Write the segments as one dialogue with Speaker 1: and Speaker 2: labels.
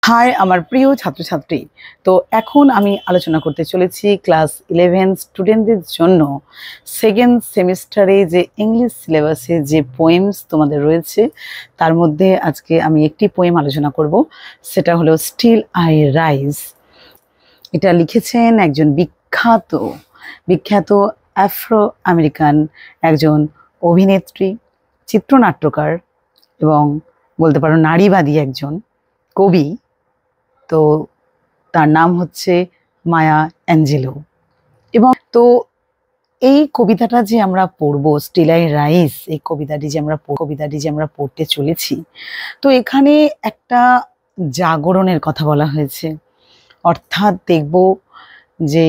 Speaker 1: High আমার প্রিয় ছাত্রছাত্রী। তো এখন আমি আলোচনা করতে চলেছি ক্লাস 11 স্টুডেন্টদের জন্য সেকেন্ড সেমিস্টারে যে ইংলিশ সিলেবাসে যে পোয়েমস তোমাদের রয়েছে তার মধ্যে আজকে আমি একটি পোয়েম আলোচনা করব। সেটা হলো স্টিল আই রাইজ। এটা লিখেছেন একজন বিখ্যাত বিখ্যাত আফ্রো আমেরিকান একজন অভিনেত্রী, চিত্রনাট্যকার এবং বলতে পারো নারীবাদী একজন কবি। তো তার নাম হচ্ছে মায়া অ্যাঞ্জেলো। এবং তো এই কবিতাটা যে আমরা পড়বো, স্টিল আই রাইজ, এই কবিতাটি যে আমরা পড়তে চলেছি, তো এখানে একটা জাগরণের কথা বলা হয়েছে। অর্থাৎ দেখব যে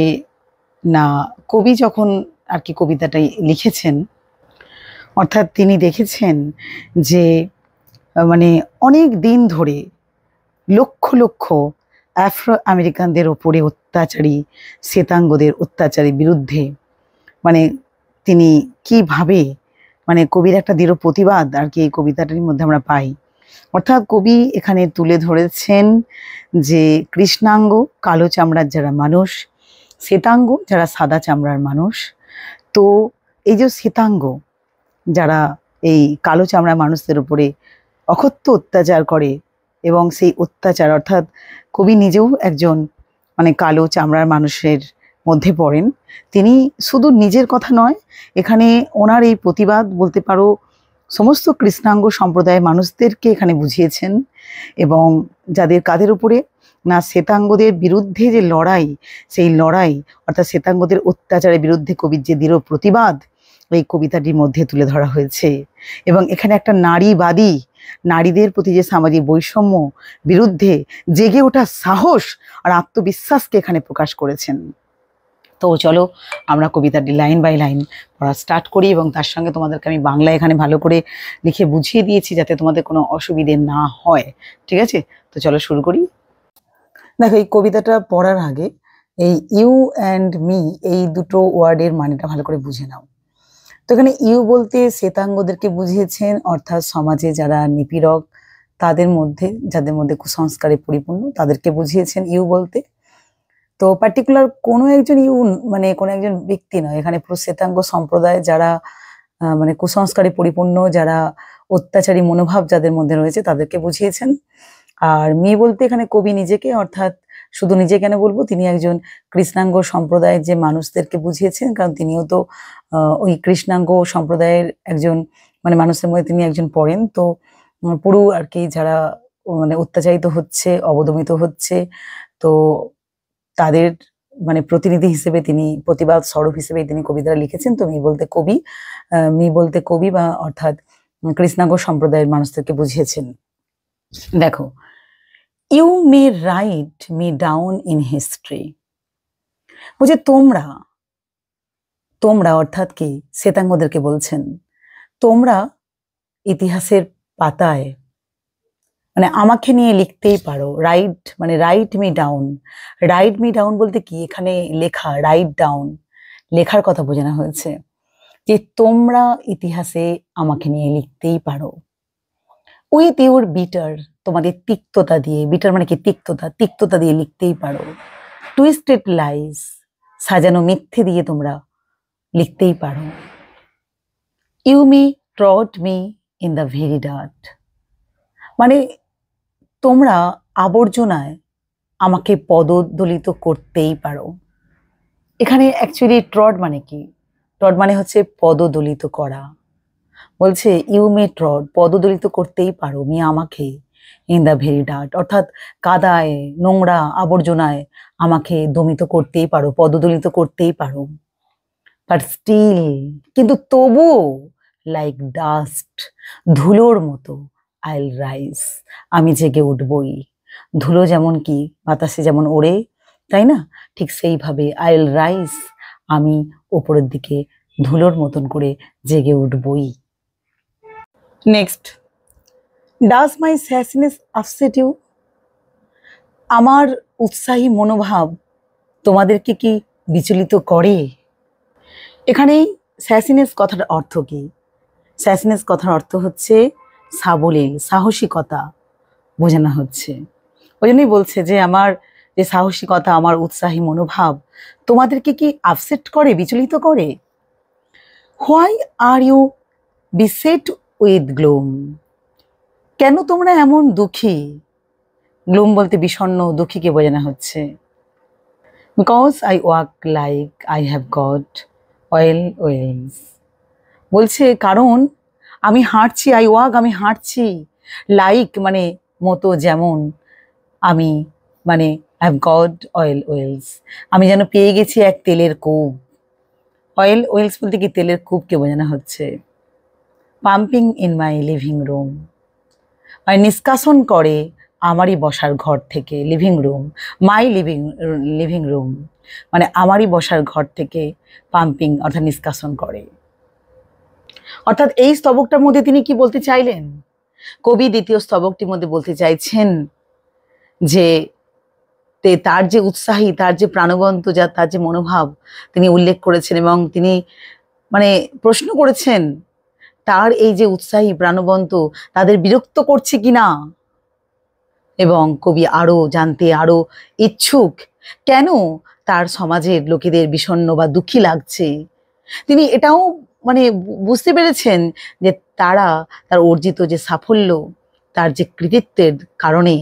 Speaker 1: না, কবি যখন আর কি কবিতাটাই লিখেছেন, অর্থাৎ তিনি দেখেছেন যে মানে অনেক দিন ধরে লক্ষ লক্ষ আফ্রো আমেরিকানদের ওপরে অত্যাচারী শ্বেতাঙ্গদের অত্যাচারের বিরুদ্ধে মানে তিনি কিভাবে কবির একটা দৃঢ় প্রতিবাদ আর কি এই কবিতাটির মধ্যে আমরা পাই। অর্থাৎ কবি এখানে তুলে ধরেছেন যে কৃষ্ণাঙ্গ কালো চামড়ার যারা মানুষ, শ্বেতাঙ্গ যারা সাদা চামড়ার মানুষ, তো এই যে শ্বেতাঙ্গ যারা এই কালো চামড়ার মানুষদের উপরে অকথ্য অত্যাচার করে এবং সেই অত্যাচার, অর্থাৎ কবি নিজেও একজন কালো চামড়ার মানুষের মধ্যে পড়েন। তিনি শুধু নিজের কথা নয়, এখানে ওনার এই প্রতিবাদ বলতে পারো সমস্ত কৃষ্ণাঙ্গ সম্প্রদায়ের মানুষদেরকে এখানে বুঝিয়েছেন। এবং যাদের কাদের উপরে না শ্বেতাঙ্গদের বিরুদ্ধে যে লড়াই, সেই লড়াই অর্থাৎ শ্বেতাঙ্গদের অত্যাচারের বিরুদ্ধে কবির যে দৃঢ় প্রতিবাদ এই কবিতাটির মধ্যে তুলে ধরা হয়েছে। এবং এখানে একটা নারীবাদী, নারীদের প্রতি যে সামাজিক বৈষম্য বিরুদ্ধে জেগে ওঠার সাহস আর আত্মবিশ্বাসকে এখানে প্রকাশ করেছেন। তো চলো আমরা কবিতাটি লাইন বাই লাইন পড়া স্টার্ট করি, এবং তার সঙ্গে তোমাদেরকে আমি বাংলা এখানে ভালো করে লিখে বুঝিয়ে দিয়েছি যাতে তোমাদের কোনো অসুবিধে না হয়। ঠিক আছে, তো চলো শুরু করি। দেখো, এই কবিতাটা পড়ার আগে এই ইউ অ্যান্ড মি এই দুটো ওয়ার্ডের মানেটা ভালো করে বুঝে নাও। তো এখানে ইউ বলতে শ্বেতাঙ্গদেরকে বুঝিয়েছেন, অর্থাৎ সমাজে যারা নিপীড়ক, তাদের মধ্যে যাদের মধ্যে কুসংস্কারে পরিপূর্ণ তাদেরকে বুঝিয়েছেন ইউ বলতে। তো পার্টিকুলার কোনো একজন ইউ কোনো একজন ব্যক্তি নয়, এখানে পুরো শ্বেতাঙ্গ সম্প্রদায় যারা কুসংস্কারে পরিপূর্ণ, যারা অত্যাচারী মনোভাব যাদের মধ্যে রয়েছে তাদেরকে বুঝিয়েছেন। আর মি বলতে এখানে কবি নিজেকে, অর্থাৎ শুধু নিজে কেন বলবো, তিনি একজন কৃষ্ণাঙ্গ সম্প্রদায়ের যে মানুষদেরকে বুঝিয়েছেন, কারণ তিনিও তো ওই কৃষ্ণাঙ্গ সম্প্রদায়ের একজন মানুষের মধ্যে তিনি একজন পড়েন। তো পুরো আর কি যারা অত্যাচারিত হচ্ছে, অবদমিত হচ্ছে, তো তাদের প্রতিনিধি হিসেবে তিনি, প্রতিবাদ স্বরূপ হিসেবে তিনি কবিতাটা লিখেছেন। তো মি বলতে কবি বা অর্থাৎ কৃষ্ণাঙ্গ সম্প্রদায়ের মানুষদেরকে বুঝিয়েছেন। দেখো, you may write me down in history, বুঝে তোমরা, তোমরা অর্থাৎ কি শ্বেতাঙ্গদেরকে বলছেন, তোমরা ইতিহাসের পাতায় আমাকে নিয়ে লিখতেই পারো। Right right me down, right me down বলতে কি এখানে লেখা, রাইট ডাউন লেখার কথা বোঝানো হয়েছে, যে তোমরা ইতিহাসে আমাকে নিয়ে লিখতেই পারো। উইথ ইউর বিটার, তোমাদের তিক্ততা দিয়ে, বিটার মানে কি তিক্ততা, তিক্ততা দিয়ে লিখতেই পারো। টুইস্টেড লাইজ, সাজানো মিথ্যে দিয়ে তোমরা লিখতেই পারো। You me trod me in the very dirt, তোমরা আবর্জনায় আমাকে পদদলিত করতেই পারো। এখানে অ্যাকচুয়ালি ট্রড মানে কি, ট্রড মানে হচ্ছে পদদলিত করা। বলছে ইউ মে ট্রড, পদদলিত করতেই পারো মি আমাকে, ইন দ্য ভেরি ডার্ট অর্থাৎ কাদায়, নোংরা, আবর্জনায় আমাকে দমিত করতেই পারো, পদদলিত করতেই পারো। বাট স্টিল, কিন্তু তবু, লাইক ডাস্ট, ধুলোর মতো, আইল রাইজ, আমি জেগে উঠবই। ধুলো যেমন কি বাতাসে যেমন ওড়ে, তাই না, ঠিক সেইভাবে আইল রাইজ, আমি ওপরের দিকে ধুলোর মতন করে জেগে উঠবই। Next, does my sassiness upset you, আমার উৎসাহী মনোভাব তোমাদেরকে কি বিচলিত করে? এখানেই স্যাসিনেস কথার অর্থ কি? স্যাসিনেস কথার অর্থ হচ্ছে সাবলীল, সাহসিকতা বোঝানো হচ্ছে। ওই জন্যই বলছে যে আমার যে সাহসিকতা, আমার উৎসাহী মনোভাব তোমাদেরকে কি আপসেট করে, বিচলিত করে? Why are you beset with gloom? কেন তোমরা এমন দুঃখী? গ্লোম বলতে বিষণ্ণ, দুঃখীকে বোঝানো হচ্ছে। Because I walk like I have got oil wells. বলছে কারণ আমি হাঁটছি, আই ওয়াক আমি হাঁটছি, লাইক মানে মতো, যেমন, আমি মানে হ্যাভ গট অয়েল ওয়েলস, আমি যেন পেয়ে গেছি এক তেলের কূপ। অয়েল ওয়েলস বলতে কি তেলের কূপকে বোঝানো হচ্ছে। Pumping in my living room, মানে নিষ্কাশন করে আমারই বসার ঘর থেকে। লিভিং রুম, মাই লিভিং রুম মানে আমারই বসার ঘর থেকে পাম্পিং অর্থাৎ নিষ্কাশন করে। অর্থাৎ এই স্তবকটার মধ্যে তিনি কি বলতে চাইলেন? কবি দ্বিতীয় স্তবকটির মধ্যে বলতে চাইছেন যে তার যে উৎসাহী, তার যে প্রাণবন্ত, তার যে মনোভাব তিনি উল্লেখ করেছেন, এবং তিনি মানে প্রশ্ন করেছেন তার এই যে উৎসাহী প্রাণবন্ত তাদের বিরক্ত করছে কিনা। এবং কবি আরো জানতে আরো ইচ্ছুক কেন তার সমাজের লোকেদের বিষণ্ণ বা দুঃখী লাগছে। তিনি এটাও মানে বুঝতে পেরেছেন যে তারা তার অর্জিত যে সাফল্য, তার যে কৃতিত্বের কারণে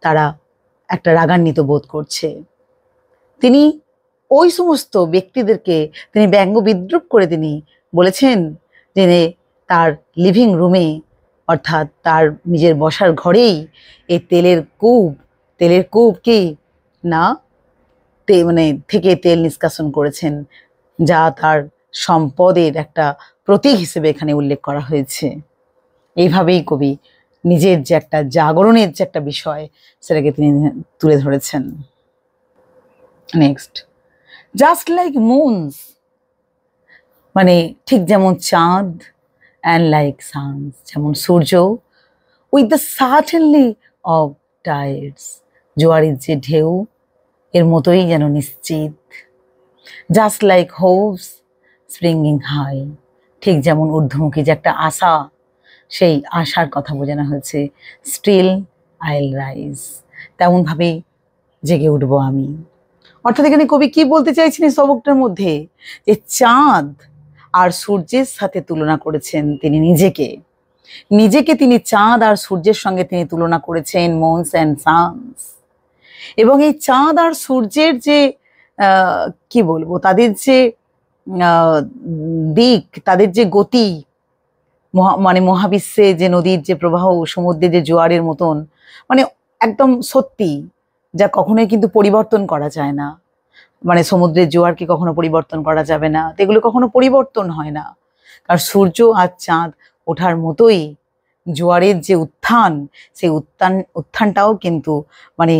Speaker 1: তারা একটা রাগান্বিত বোধ করছে। তিনি ওই সমস্ত ব্যক্তিদেরকে তিনি ব্যঙ্গ বিদ্রুপ করে তিনি বলেছেন যে তার লিভিং রুমে অর্থাৎ তার নিজের বসার ঘরেই এই তেলের কূপ কি না মানে থেকে তেল নিষ্কাশন করেছেন, যা তার সম্পদের একটা প্রতীক হিসেবে এখানে উল্লেখ করা হয়েছে। এইভাবেই কবি নিজের যে একটা জাগরণের যে একটা বিষয় সেটাকে তিনি তুলে ধরেছেন। নেক্সট, জাস্ট লাইক মুনস মানে ঠিক যেমন চাঁদ, অ্যান্ড লাইক সানস যেমন সূর্য, with the certainly of tides জোয়ারের যে ঢেউ এর মতোই যেন নিশ্চিত। Just like hopes springing high ঠিক যেমন ঊর্ধ্বমুখী যে একটা আশা, সেই আশার কথা বোঝানো হয়েছে। স্টিল আইল রাইজ তেমনভাবেই জেগে উঠবো আমি। অর্থাৎ এখানে কবি কি বলতে চাইছেন এই স্তবকটার মধ্যে, যে চাঁদ আর সূর্যের সাথে তুলনা করেছেন তিনি নিজেকে তিনি চাঁদ আর সূর্যের সঙ্গে তিনি তুলনা করেছেন, মুনস অ্যান্ড সানস। এবং এই চাঁদ আর সূর্যের যে কি বলবো তাদের যে দিক, তাদের যে গতি, মানে মহাবিশ্বে যে নদীর যে প্রবাহ, সমুদ্রে যে জোয়ারের মতন, মানে একদম সত্যি, যা কখনোই কিন্তু পরিবর্তন করা যায় না। মানে সমুদ্রের জোয়ারকে কখনো পরিবর্তন করা যাবে না, এগুলো কখনো পরিবর্তন হয় না। কারণ সূর্য আর চাঁদ ওঠার মতোই জোয়ারের যে উত্থান, সেই উত্থানটাও কিন্তু মানে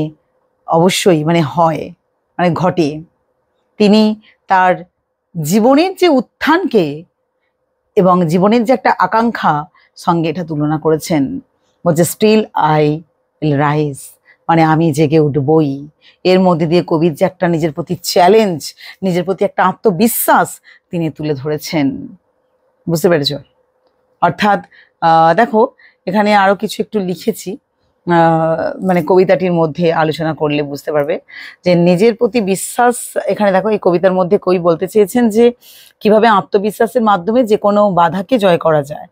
Speaker 1: অবশ্যই মানে হয়, মানে ঘটে। তিনি তার জীবনের যে উত্থানকে এবং জীবনের যে একটা আকাঙ্ক্ষা সঙ্গে এটা তুলনা করেছেন। বলছে স্টিল আই উইল রাইজ মানে আমি জেগে উঠবই। এর মধ্যে দিয়ে কবির যে একটা নিজের প্রতি চ্যালেঞ্জ, নিজের প্রতি একটা আত্মবিশ্বাস তিনি তুলে ধরেছেন। বুঝতে পেরেছ? অর্থাৎ দেখো এখানে আরো কিছু একটু লিখেছি, মানে কবিতাটির মধ্যে আলোচনা করলে বুঝতে পারবে যে নিজের প্রতি বিশ্বাস। এখানে দেখো এই কবিতার মধ্যে কবি বলতে চেয়েছেন যে কিভাবে আত্মবিশ্বাসের মাধ্যমে যে কোনো বাধাকে জয় করা যায়,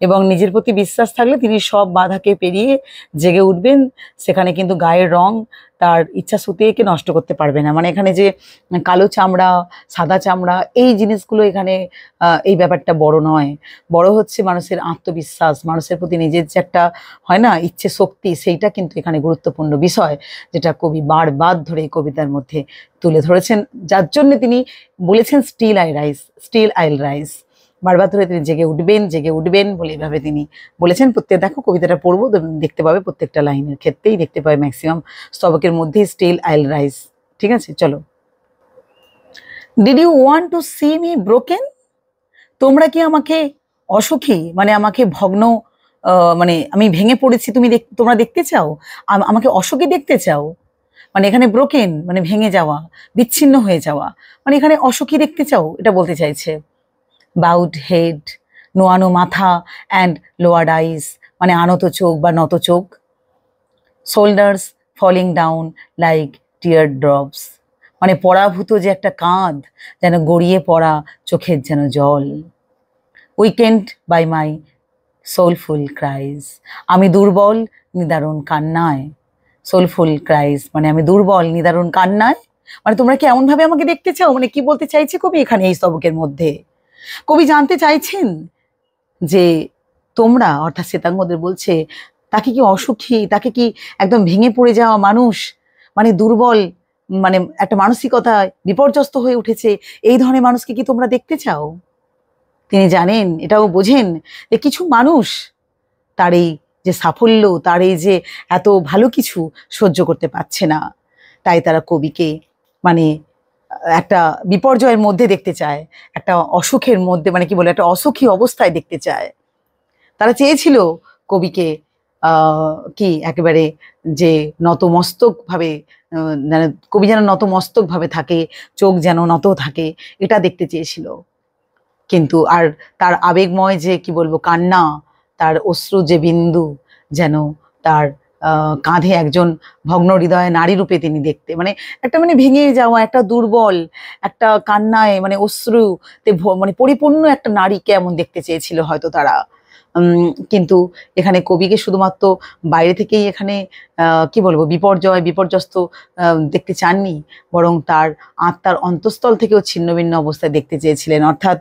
Speaker 1: এবং নিজের প্রতি বিশ্বাস থাকলে তিনি সব বাধাকে পেরিয়ে জেগে উঠবেন। সেখানে কিন্তু গায়ের রং তার ইচ্ছা শক্তিকে নষ্ট করতে পারবে না। মানে এখানে যে কালো চামড়া, সাদা চামড়া, এই জিনিসগুলো এখানে এই ব্যাপারটা বড় নয়। বড় হচ্ছে মানুষের আত্মবিশ্বাস, মানুষের প্রতি নিজের যে একটা হয় না ইচ্ছে শক্তি, সেইটা কিন্তু এখানে গুরুত্বপূর্ণ বিষয়, যেটা কবি বারবার ধরে এই কবিতার মধ্যে তুলে ধরেছেন। যার জন্য তিনি বলেছেন স্টিল আইল রাইজ, বারবার ধরে তিনি জেগে উঠবেন বলে এইভাবে তিনি বলেছেন। দেখো কবিতাটা পড়বো দেখতে পাবে, প্রত্যেকটা লাইনের ক্ষেত্রেই দেখতে পাবে ম্যাক্সিমাম স্তবকের মধ্যেই স্টিল আইল রাইজ। ঠিক আছে, চলো। Did you want to see me broken? তোমরা কি আমাকে অসুখী মানে আমাকে ভগ্ন, মানে আমি ভেঙে পড়েছি তোমরা দেখতে চাও? আমাকে অসুখী দেখতে চাও? মানে এখানে ব্রোকেন মানে ভেঙে যাওয়া, বিচ্ছিন্ন হয়ে যাওয়া, মানে এখানে অসুখী দেখতে চাও এটা বলতে চাইছে। বাউড হেড নোয়ানো মাথা অ্যান্ড লোয়ার্ড আইস মানে আনত চোখ বা নত চোখ। শোল্ডার্স ফলিং ডাউন লাইক টিয়ার ড্রপস, মানে পরাভূত যে একটা কাঁধ, যেন গড়িয়ে পড়া চোখের যেন জল। Weakened by my soulful cries, আমি দুর্বল নিদারুণ কান্নায়। সোলফুল ক্রাইজ মানে আমি দুর্বল নিদারুণ কান্নায়, মানে তোমরা কি এমন ভাবে আমাকে দেখতে চাও? মানে কি বলতে চাইছে কবি এখানে এই স্তবকের মধ্যে? কবি জানতে চাইছেন যে তোমরা, অর্থাৎ শ্বেতাঙ্গদের বলছে, তাকে কি অসুখী, তাকে কি একদম ভেঙে পড়ে যাওয়া মানুষ, মানে দুর্বল, মানে একটা মানসিকতায় বিপর্যস্ত হয়ে উঠেছে, এই ধরনের মানুষকে কি তোমরা দেখতে চাও? তিনি জানেন, এটাও বোঝেন যে কিছু মানুষ তার এই যে সাফল্য, তার এই যে এত ভালো কিছু সহ্য করতে পারছে না, তাই তারা কবিকে মানে একটা বিপর্যয়ের মধ্যে দেখতে চায়, একটা অসুখের মধ্যে, মানে কি বলে, একটা অসুখী অবস্থায় দেখতে চায়। তারা চেয়েছিল কবিকে কি একেবারে যে নতমস্তক ভাবে, কবি যেন নতমস্তক ভাবে থাকে, চোখ যেন নত থাকে, এটা দেখতে চেয়েছিল। কিন্তু আর তার আবেগময় যে কি বলবো কান্না, তার অশ্রু যে বিন্দু, যেন তার কাঁধে একজন ভগ্ন হৃদয় নারী রূপে তিনি দেখতে, মানে একটা মানে ভেঙে যাওয়া, একটা দুর্বল, একটা কান্নায় মানে অশ্রুতে মানে পরিপূর্ণ একটা নারীকে এমন দেখতে চেয়েছিল হয়তো তারা। কিন্তু এখানে কবিকে শুধুমাত্র বাইরে থেকেই এখানে কি বলবো বিপর্যয় বিপর্যস্ত দেখতে চাননি, বরং তার আত্মার অন্তঃস্থল থেকেও ছিন্ন ভিন্ন অবস্থায় দেখতে চেয়েছিলেন, অর্থাৎ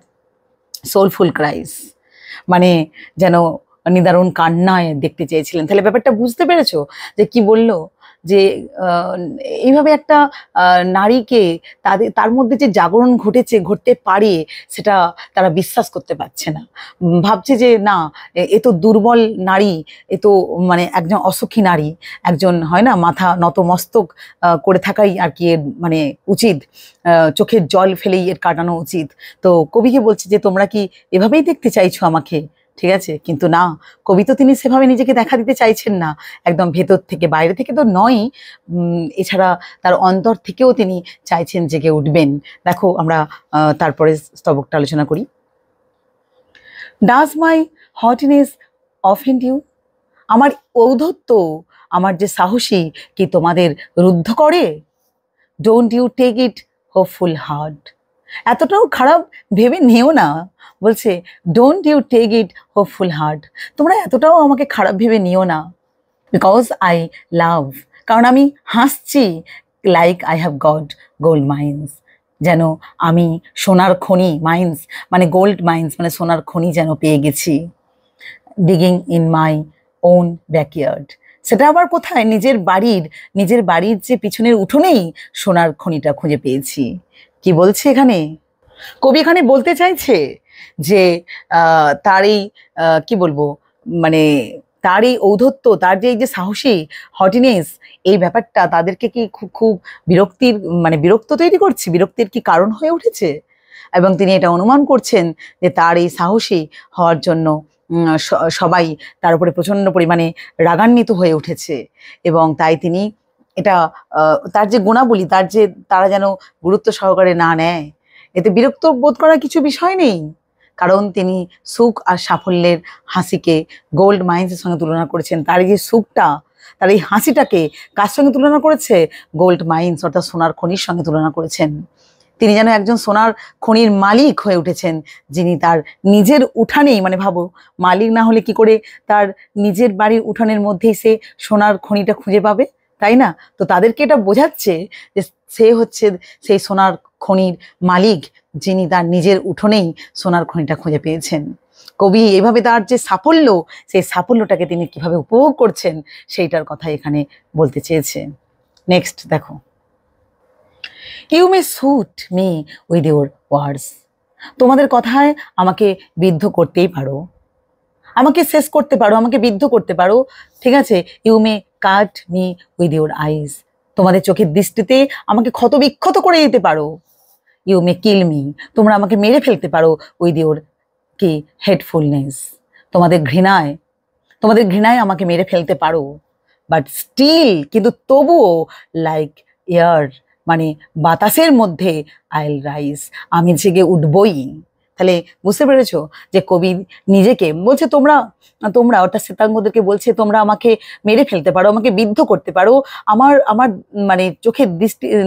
Speaker 1: সোলফুল ক্রাইস, মানে যেন নিদারুণ কান্নায় দেখতে চেয়েছিলেন। তাহলে ব্যাপারটা বুঝতে পেরেছো যে কি বললো, যে এইভাবে একটা নারীকে তার মধ্যে যে জাগরণ ঘটতে পারে সেটা তারা বিশ্বাস করতে পারছে না। ভাবছে যে না, এ তো দুর্বল নারী, এ তো মানে একজন অসুখী নারী, একজন হয় না মাথা নতমস্তক করে থাকাই আর কি এর মানে উচিত, চোখের জল ফেলেই এর কাটানো উচিত। তো কবিকে বলছে যে তোমরা কি এভাবেই দেখতে চাইছো আমাকে? ঠিক আছে, কিন্তু না, কবি তো তিনি সেভাবে নিজেকে দেখা দিতে চাইছেন না, একদম ভেতর থেকে, বাইরে থেকে তো নয়, এছাড়া তার অন্তর থেকেও তিনি চাইছেন জেগে উঠবেন। দেখো আমরা তারপরে স্তবকটা আলোচনা করি। Does my haughtiness offend you, আমার ঔদ্ধত্য, আমার যে সাহসী কি তোমাদের রুদ্ধ করে? Don't you take it hopeful hard, এতটাও খারাপ ভেবে নিও না, বলছে don't you take it hopeful hard, তোমরা এতটাও আমাকে খারাপ ভেবে নিও না। বিকজ আই লাভ, কারণ আমি হাসছি, like I have got gold mines, যেন আমি সোনার খনি, মাইন্স মানে গোল্ড মাইন্স মানে সোনার খনি যেন পেয়ে গেছি। Digging in my own backyard, সেটা আবার কোথায়? নিজের বাড়ির যে পিছনের উঠোনেই সোনার খনিটা খুঁজে পেয়েছি। কি বলছে এখানে কবি? এখানে বলতে চাইছে যে তার এই কি বলবো মানে তার এই ঔদ্ধত্য, তার যে এই যে সাহসী হটিনেস, এই ব্যাপারটা তাদেরকে কি খুব খুব বিরক্তির মানে বিরক্ত তৈরি করছে, বিরক্তির কি কারণ হয়ে উঠেছে, এবং তিনি এটা অনুমান করছেন যে তার এই সাহসী হওয়ার জন্য সবাই তার উপরে প্রচণ্ড পরিমাণে রাগান্বিত হয়ে উঠেছে, এবং তাই তিনি এটা তার যে গুণাবলী, তার যে তারা যেন গুরুত্ব সহকারে না নেয়, এতে বিরক্ত বোধ করার কিছু বিষয় নেই, কারণ তিনি সুখ আর সাফল্যের হাসিকে গোল্ড মাইন্সের সঙ্গে তুলনা করেছেন। তার এই যে সুখটা, তার এই হাসিটাকে কার সঙ্গে তুলনা করেছে? গোল্ড মাইন্স অর্থাৎ সোনার খনির সঙ্গে তুলনা করেছেন। তিনি যেন একজন সোনার খনির মালিক হয়ে উঠেছেন, যিনি তার নিজের উঠানেই, মানে ভাবো মালিক না হলে কি করে তার নিজের বাড়ির উঠানের মধ্যেই সে সোনার খনিটা খুঁজে পাবে, তাই না? তো তাদেরকে এটা বোঝাচ্ছে যে সে হচ্ছে সেই সোনার খনির মালিক, যিনি তার নিজের উঠোনেই সোনার খনিটা খুঁজে পেয়েছেন। কবি এইভাবে তার যে সাফল্য, সেই সাফল্যটাকে তিনি কিভাবে উপভোগ করছেন সেইটার কথা এখানে বলতে চেয়েছে। নেক্সট দেখো, you may shoot me with your words, তোমাদের কথায় আমাকে বিদ্ধ করতেই পারো, আমাকে শেষ করতে পারো, আমাকে বিদ্ধ করতে পারো, ঠিক আছে। You may cut me with your eyes, তোমাদের চোখের দৃষ্টিতে আমাকে ক্ষতবিক্ষত করে দিতে পারো। ইউ মে কিল মি, তোমরা আমাকে মেরে ফেলতে পারো উইথ ইউর কি হেটফুলনেস, তোমাদের ঘৃণায় আমাকে মেরে ফেলতে পারো। বাট স্টিল, কিন্তু তবুও, লাইক এয়ার মানে বাতাসের মধ্যে, আইল রাইজ, আমি জেগে উঠবই। তাহলে বুঝতে পেরেছো যে কবি নিজেকে বলছে তোমরা তোমরা অর্থাৎ শ্বেতাঙ্গদেরকে বলছে তোমরা আমাকে মেরে ফেলতে পারো, আমাকে বিদ্ধ করতে পারো, আমার আমার মানে চোখের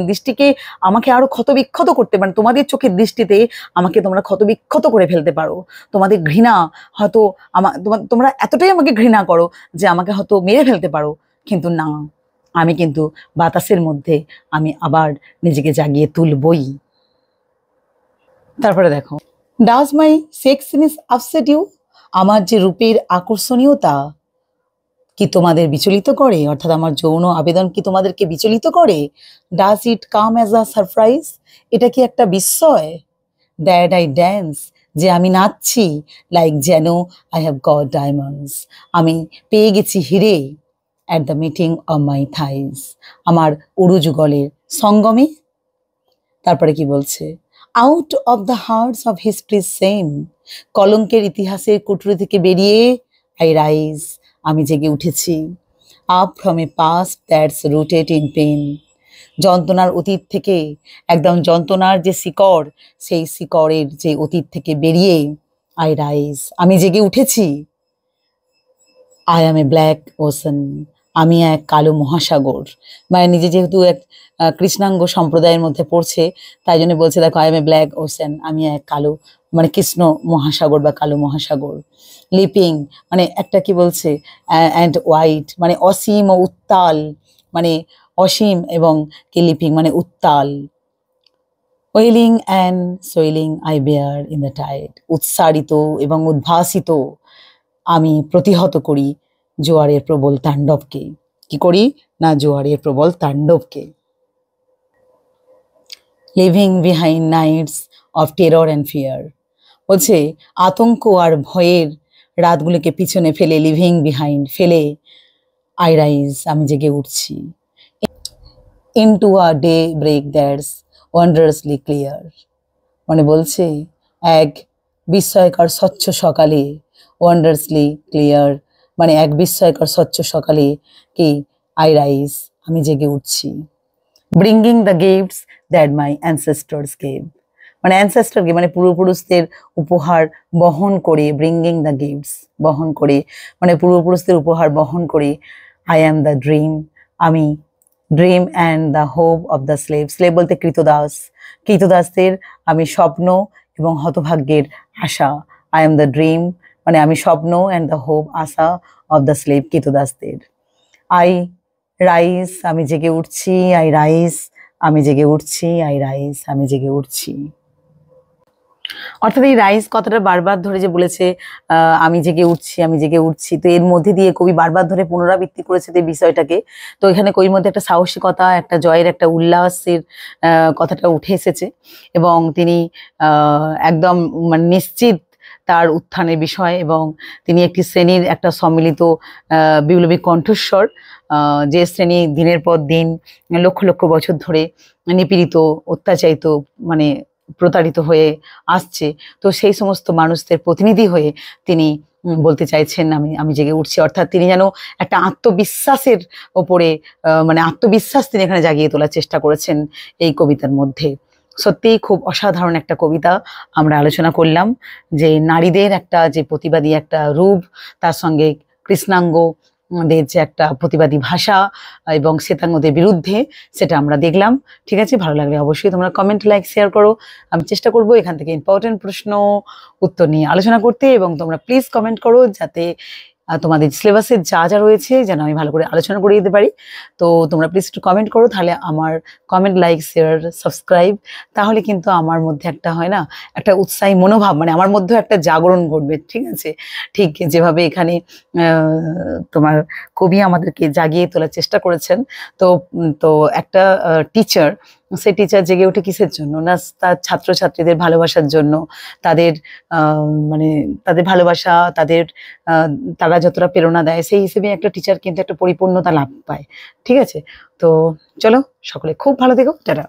Speaker 1: দৃষ্টিকে আমাকে আরো ক্ষতবিক্ষত করতে পারো, তোমাদের চোখের দৃষ্টিতে আমাকে তোমরা ক্ষতবিক্ষত করে ফেলতে পারো, তোমাদের ঘৃণা হয়তো তোমরা এতটাই আমাকে ঘৃণা করো যে আমাকে হয়তো মেরে ফেলতে পারো, কিন্তু না, আমি কিন্তু বাতাসের মধ্যে আমি আবার নিজেকে জাগিয়ে তুলবই। তারপরে দেখো, ডাজ মাই সেক্সনেস আপসেট ইউ, আমার যে রূপের আকর্ষণীয়তা কি তোমাদের বিচলিত করে, অর্থাৎ আমার যৌন আবেদন কি তোমাদেরকে বিচলিত করে? Does it come as a surprise, এটা কি একটা বিস্ময়? দ্যাট আই ড্যান্স, যে আমি নাচছি, লাইক যেন আই হ্যাভ গট ডায়মন্ডস, আমি পেয়ে গেছি হিরে, at the meeting of my thighs, আমার উরুযুগলের সঙ্গমে। তারপরে কি বলছে, out of the hearts of history same, কলঙ্কের ইতিহাসের কুঠুরি থেকে বেরিয়ে আই রাইজ, আমি জেগে উঠেছি, up from a past that's rooted in pain, যন্ত্রণার অতীত থেকে, একদম যন্ত্রণার যে শিকড়, সেই শিকড়ের যে অতীত থেকে বেরিয়ে আই রাইজ, আমি জেগে উঠেছি, I am A black ocean, আমি এক কালো মহাসাগর। মানে নিজে যেহেতু এক কৃষ্ণাঙ্গ সম্প্রদায়ের মধ্যে পড়ছে, তাই জন্য বলছে দেখো I M A black ocean, আমি এক কালো মানে কৃষ্ণ মহাসাগর বা কালো মহাসাগর। লিপিং মানে একটা কি বলছে, অ্যান্ড হোয়াইট মানে অসীম ও উত্তাল, মানে অসীম এবং কি লিপিং মানে উত্তাল। Welling and swelling I bear in the tide, উৎসারিত এবং উদ্ভাসিত আমি প্রতিহত করি জোয়ারের প্রবল তাণ্ডবকে। কি করি না, জোয়ারের প্রবল তাণ্ডবকে। Leaving behind nights of terror and fear, বলছে আতঙ্ক আর ভয়ের রাতগুলোকে পিছনে ফেলে, লিভিং বিহাইন্ড ফেলে, আই রাইজ আমি জেগে উঠছি, into a daybreak that's wondrously clear, মানে বলছে এক বিস্ময়কর স্বচ্ছ সকালে, ওয়ান্ডারসলি ক্লিয়ার মানে এক বিস্ময়কর স্বচ্ছ সকালে কি আই রাইজ আমি জেগে উঠছি। Bringing the gifts that my ancestors gave, মানে অ্যানসেস্টরকে মানে পূর্বপুরুষদের উপহার বহন করে, ব্রিঙ্গিং দ্য গিফটস বহন করে মানে পূর্বপুরুষদের উপহার বহন করে, আই অ্যাম দ্য ড্রিম, আমি dream and the hope of the slave, slave বলতে কৃতদাস, কৃতদাসদের আমি স্বপ্ন এবং হতভাগ্যের আশা, আই এম দ্য ড্রিম মানে আমি স্বপ্ন অ্যান্ড দ্য হোপ আশা অফ দ্য স্লেভ কৃতদাসদের। আই রাইজ আমি জেগে উঠছি, আই রাইজ আমি জেগে উঠছি, আই রাইজ আমি জেগে উঠছি। অর্থাৎ এই রাইজ কথাটা বারবার ধরে যে বলেছে আমি জেগে উঠছি, আমি জেগে উঠছি, তো এর মধ্যে দিয়ে কবি বারবার ধরে পুনরাবৃত্তি করেছে এই বিষয়টাকে। তো এখানে কবির মধ্যে একটা সাহসিকতা, একটা জয়ের, একটা উল্লাসের কথাটা উঠে এসেছে এবং তিনি একদম মানে নিশ্চিত তার উত্থানের বিষয়, এবং তিনি একটি শ্রেণীর একটা সম্মিলিত বিপ্লবী কণ্ঠস্বর, যে শ্রেণী দিনের পর দিন লক্ষ লক্ষ বছর ধরে নিপীড়িত, অত্যাচারিত মানে প্রতারিত হয়ে আসছে, তো সেই সমস্ত মানুষদের প্রতিনিধি হয়ে তিনি বলতে চাইছেন আমি আমি জেগে উঠছি। অর্থাৎ তিনি যেন একটা আত্মবিশ্বাসের ওপরে মানে আত্মবিশ্বাস তিনি এখানে জাগিয়ে তোলার চেষ্টা করেছেন এই কবিতার মধ্যে। সত্যিই খুব অসাধারণ একটা কবিতা আমরা আলোচনা করলাম, যে নারীদের একটা যে প্রতিবাদী একটা রূপ, তার সঙ্গে কৃষ্ণাঙ্গ দের যে একটা প্রতিবাদী ভাষা এবং শ্বেতাঙ্গদের বিরুদ্ধে, সেটা আমরা দেখলাম। ঠিক আছে, ভালো লাগলে অবশ্যই তোমরা কমেন্ট, লাইক, শেয়ার করো। আমি চেষ্টা করবো এখান থেকে ইম্পর্টেন্ট প্রশ্ন উত্তর নিয়ে আলোচনা করতে, এবং তোমরা প্লিজ কমেন্ট করো যাতে তোমাদের সিলেবাসে যা যা রয়েছে যেন আমি ভালো করে আলোচনা করে দিতে পারি। তো তোমরা প্লিজ একটু কমেন্ট করো, তাহলে আমার কমেন্ট, লাইক, শেয়ার, সাবস্ক্রাইব, তাহলে কিন্তু আমার মধ্যে একটা হয় না একটা উৎসাহী মনোভাব, মানে আমার মধ্যেও একটা জাগরণ ঘটবে। ঠিক আছে, ঠিক যেভাবে এখানে তোমার কবি আমাদেরকে জাগিয়ে তোলার চেষ্টা করেছেন। তো তো একটা টিচার, সেই টিচার জেগে ওঠে কিসের জন্য না, তার ছাত্রছাত্রীদের ভালোবাসার জন্য, তাদের মানে তাদের ভালোবাসা, তাদের তারা যতটা প্রেরণা দেয়, সেই হিসেবে একটা টিচার কিন্তু একটা পরিপূর্ণতা লাভ পায়। ঠিক আছে, তো চলো সকলে খুব ভালো থেকো, টাটা।